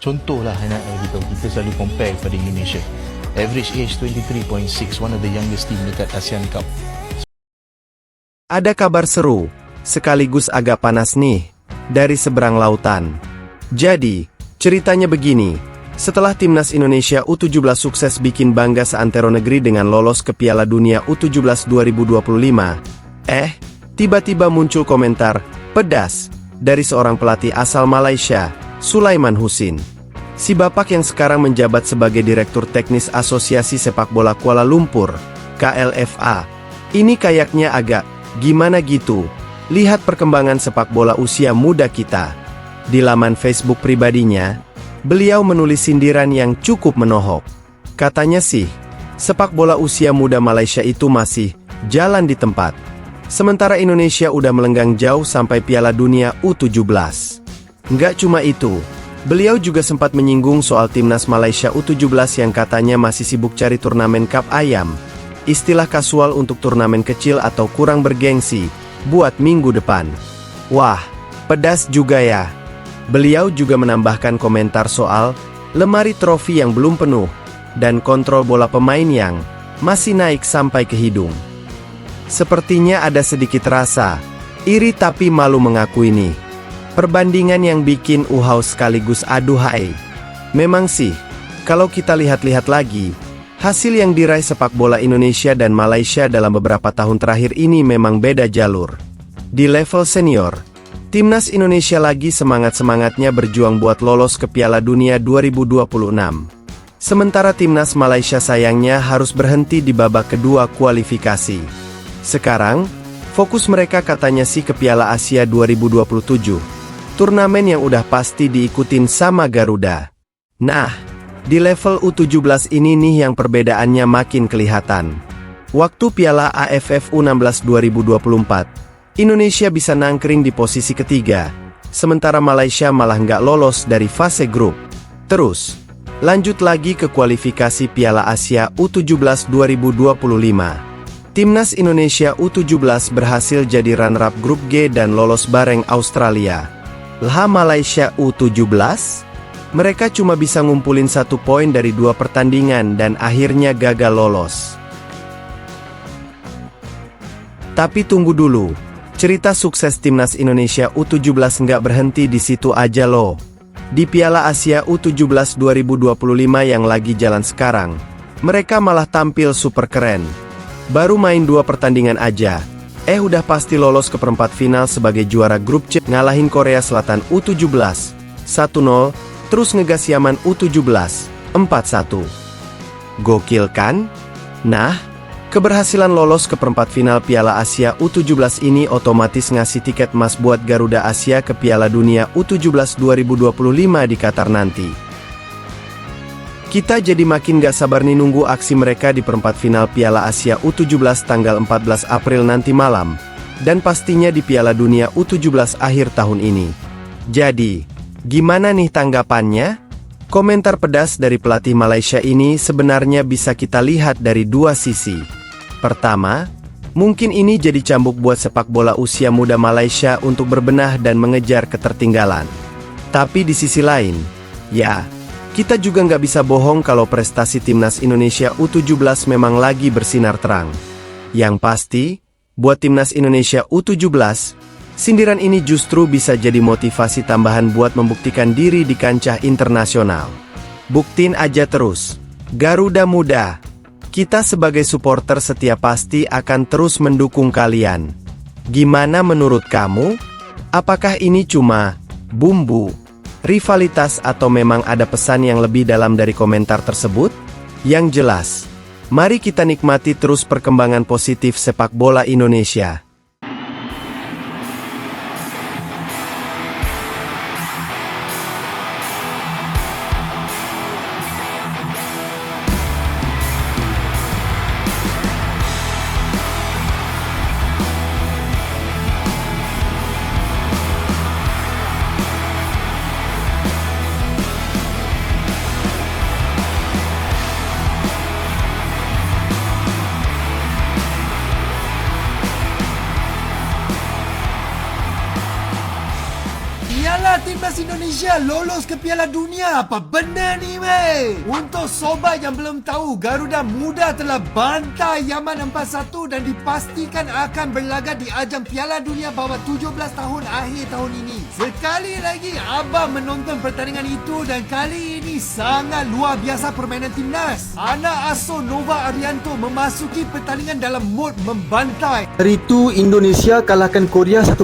Contohlah anak gitu, kita selalu compare kepada Indonesia. Average age 23.6, one of the youngest team dekat ASEAN Cup. Ada kabar seru, sekaligus agak panas nih, dari seberang lautan. Jadi, ceritanya begini, setelah timnas Indonesia U17 sukses bikin bangga seantero negeri dengan lolos ke Piala Dunia U17 2025, tiba-tiba muncul komentar pedas dari seorang pelatih asal Malaysia, Sulaiman Husin. Si bapak yang sekarang menjabat sebagai Direktur Teknis Asosiasi Sepak Bola Kuala Lumpur, KLFA. Ini kayaknya agak gimana gitu, lihat perkembangan sepak bola usia muda kita. Di laman Facebook pribadinya, beliau menulis sindiran yang cukup menohok. Katanya sih, sepak bola usia muda Malaysia itu masih jalan di tempat. Sementara Indonesia udah melenggang jauh sampai Piala Dunia U17. Nggak cuma itu, beliau juga sempat menyinggung soal timnas Malaysia U17 yang katanya masih sibuk cari turnamen Cup Ayam. Istilah kasual untuk turnamen kecil atau kurang bergengsi, buat minggu depan. Wah, pedas juga ya. Beliau juga menambahkan komentar soal lemari trofi yang belum penuh, dan kontrol bola pemain yang masih naik sampai ke hidung. Sepertinya ada sedikit rasa iri tapi malu mengakui nih. Perbandingan yang bikin uhau sekaligus aduhai. Memang sih, kalau kita lihat-lihat lagi, hasil yang diraih sepak bola Indonesia dan Malaysia dalam beberapa tahun terakhir ini memang beda jalur. Di level senior, timnas Indonesia lagi semangat-semangatnya berjuang buat lolos ke Piala Dunia 2026. Sementara timnas Malaysia sayangnya harus berhenti di babak kedua kualifikasi. Sekarang, fokus mereka katanya sih ke Piala Asia 2027. Turnamen yang udah pasti diikutin sama Garuda. Nah, di level U17 ini nih yang perbedaannya makin kelihatan. Waktu Piala AFF U16 2024, Indonesia bisa nangkring di posisi ketiga, sementara Malaysia malah nggak lolos dari fase grup. Terus, lanjut lagi ke kualifikasi Piala Asia U17 2025. Timnas Indonesia U17 berhasil jadi runner-up grup G dan lolos bareng Australia. Lah Malaysia U17? Mereka cuma bisa ngumpulin 1 poin dari 2 pertandingan dan akhirnya gagal lolos. Tapi tunggu dulu, cerita sukses timnas Indonesia U17 nggak berhenti di situ aja loh. Di Piala Asia U17 2025 yang lagi jalan sekarang, mereka malah tampil super keren. Baru main 2 pertandingan aja, udah pasti lolos ke perempat final sebagai juara grup C, ngalahin Korea Selatan U17 1-0, terus ngegas Yaman U17 4-1. Gokil kan? Nah, keberhasilan lolos ke perempat final Piala Asia U17 ini otomatis ngasih tiket emas buat Garuda Asia ke Piala Dunia U17 2025 di Qatar nanti. Kita jadi makin gak sabar nih nunggu aksi mereka di perempat final Piala Asia U17 tanggal 14 April nanti malam, dan pastinya di Piala Dunia U17 akhir tahun ini. Jadi, gimana nih tanggapannya? Komentar pedas dari pelatih Malaysia ini sebenarnya bisa kita lihat dari 2 sisi. Pertama, mungkin ini jadi cambuk buat sepak bola usia muda Malaysia untuk berbenah dan mengejar ketertinggalan. Tapi di sisi lain, ya, kita juga nggak bisa bohong kalau prestasi timnas Indonesia U17 memang lagi bersinar terang. Yang pasti, buat timnas Indonesia U17, sindiran ini justru bisa jadi motivasi tambahan buat membuktikan diri di kancah internasional. Buktiin aja terus, Garuda Muda. Kita sebagai supporter setia pasti akan terus mendukung kalian. Gimana menurut kamu? Apakah ini cuma bumbu rivalitas atau memang ada pesan yang lebih dalam dari komentar tersebut? Yang jelas, mari kita nikmati terus perkembangan positif sepak bola Indonesia. Timnas Indonesia lolos ke Piala Dunia. Apa benda ni, mate? Untuk sobat yang belum tahu, Garuda Muda telah bantai Yaman 4-1 dan dipastikan akan berlagak di ajang Piala Dunia bawah 17 tahun akhir tahun ini. Sekali lagi, abang menonton pertandingan itu dan kali ini sangat luar biasa permainan timnas. Anak asuh Nova Arianto memasuki pertandingan dalam mod membantai. Hari itu Indonesia kalahkan Korea 1-0.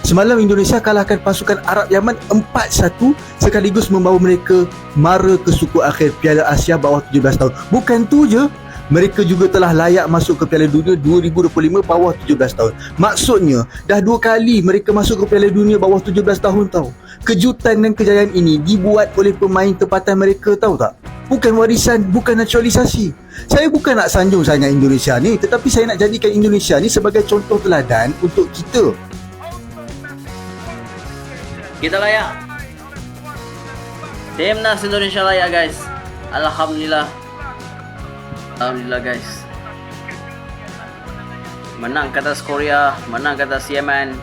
Semalam Indonesia kalahkan pasukan Arab Yaman 4-1 sekaligus membawa mereka mara ke suku akhir Piala Asia bawah 17 tahun. Bukan tu je, mereka juga telah layak masuk ke Piala Dunia 2025 bawah 17 tahun. Maksudnya, dah 2 kali mereka masuk ke Piala Dunia bawah 17 tahun tau. Kejutan dan kejayaan ini dibuat oleh pemain tempatan mereka, tahu tak? Bukan warisan, bukan naturalisasi. Saya bukan nak sanjung sangat Indonesia ni, tetapi saya nak jadikan Indonesia ni sebagai contoh teladan untuk kita. Kita layak. Timnas Indonesia layak, guys. Alhamdulillah. Alhamdulillah, guys. Menang ke atas Korea, menang ke atas Yemen.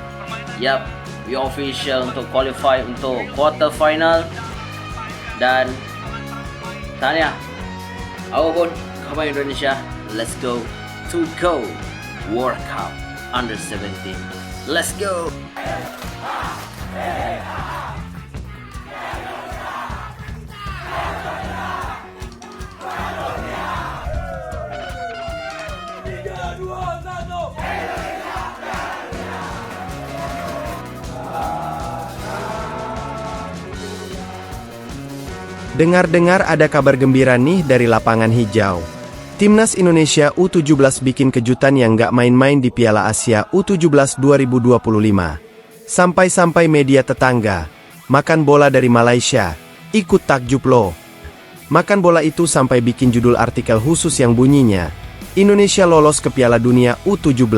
Yap, we official untuk qualify untuk quarter final. Dan tanya, aku pun kamu Indonesia. Let's go to go World Cup under 17. Let's go. Dengar-dengar ada kabar gembira nih dari lapangan hijau. Timnas Indonesia U17 bikin kejutan yang gak main-main di Piala Asia U17 2025. Sampai-sampai media tetangga, makan bola dari Malaysia, ikut takjub loh. Makan bola itu sampai bikin judul artikel khusus yang bunyinya, Indonesia lolos ke Piala Dunia U17.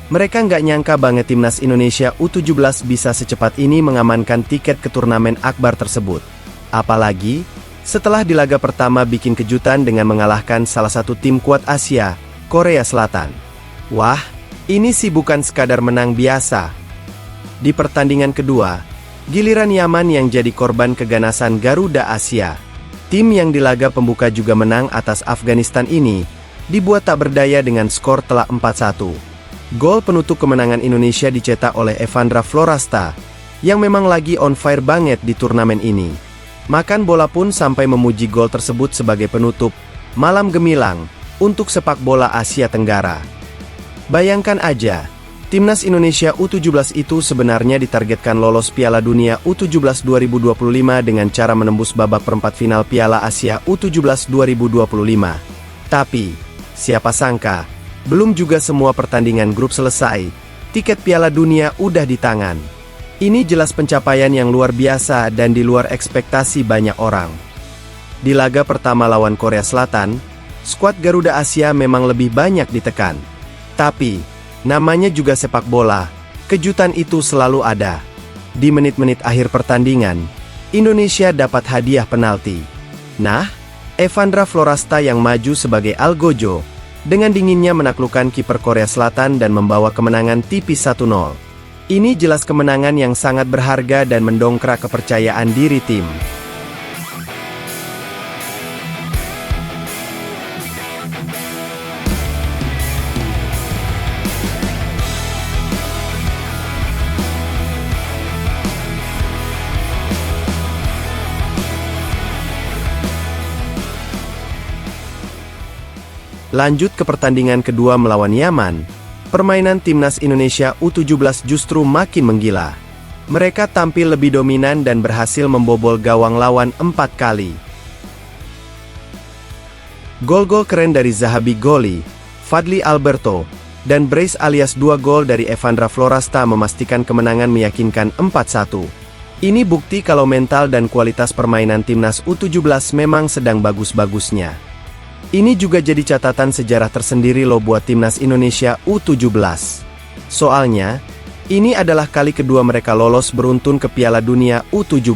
Mereka nggak nyangka banget Timnas Indonesia U17 bisa secepat ini mengamankan tiket ke turnamen akbar tersebut. Apalagi, setelah di laga pertama bikin kejutan dengan mengalahkan salah satu tim kuat Asia, Korea Selatan. Wah, ini sih bukan sekadar menang biasa. Di pertandingan kedua, giliran Yaman yang jadi korban keganasan Garuda Asia. Tim yang di laga pembuka juga menang atas Afghanistan ini, dibuat tak berdaya dengan skor telak 4-1. Gol penutup kemenangan Indonesia dicetak oleh Evandra Florasta, yang memang lagi on fire banget di turnamen ini. Makan bola pun sampai memuji gol tersebut sebagai penutup malam gemilang untuk sepak bola Asia Tenggara. Bayangkan aja, Timnas Indonesia U17 itu sebenarnya ditargetkan lolos Piala Dunia U17 2025 dengan cara menembus babak perempat final Piala Asia U17 2025. Tapi, siapa sangka, belum juga semua pertandingan grup selesai, tiket Piala Dunia udah di tangan. Ini jelas pencapaian yang luar biasa dan di luar ekspektasi banyak orang. Di laga pertama lawan Korea Selatan, skuad Garuda Asia memang lebih banyak ditekan. Tapi, namanya juga sepak bola, kejutan itu selalu ada. Di menit-menit akhir pertandingan, Indonesia dapat hadiah penalti. Nah, Evandra Florasta yang maju sebagai algojo, dengan dinginnya menaklukkan kiper Korea Selatan dan membawa kemenangan tipis 1-0. Ini jelas kemenangan yang sangat berharga dan mendongkrak kepercayaan diri tim. Lanjut ke pertandingan kedua melawan Yaman. Permainan Timnas Indonesia U17 justru makin menggila. Mereka tampil lebih dominan dan berhasil membobol gawang lawan 4 kali. Gol-gol keren dari Zahabi Goli, Fadli Alberto, dan brace alias 2 gol dari Evandra Florasta memastikan kemenangan meyakinkan 4-1. Ini bukti kalau mental dan kualitas permainan Timnas U17 memang sedang bagus-bagusnya. Ini juga jadi catatan sejarah tersendiri loh buat Timnas Indonesia U17. Soalnya, ini adalah kali kedua mereka lolos beruntun ke Piala Dunia U17.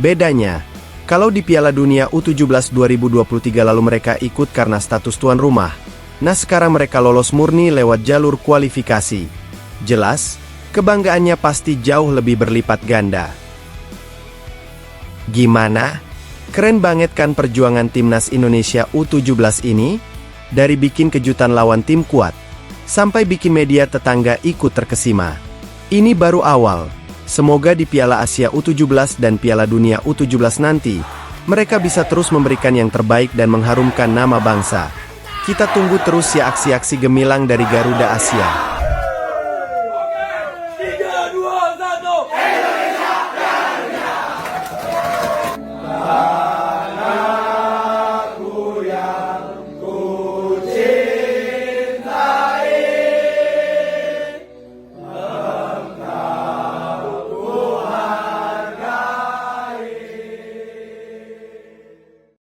Bedanya, kalau di Piala Dunia U17 2023 lalu mereka ikut karena status tuan rumah. Nah sekarang mereka lolos murni lewat jalur kualifikasi. Jelas, kebanggaannya pasti jauh lebih berlipat ganda. Gimana? Keren banget kan perjuangan timnas Indonesia U17 ini? Dari bikin kejutan lawan tim kuat, sampai bikin media tetangga ikut terkesima. Ini baru awal. Semoga di Piala Asia U17 dan Piala Dunia U17 nanti, mereka bisa terus memberikan yang terbaik dan mengharumkan nama bangsa. Kita tunggu terus ya aksi-aksi gemilang dari Garuda Asia.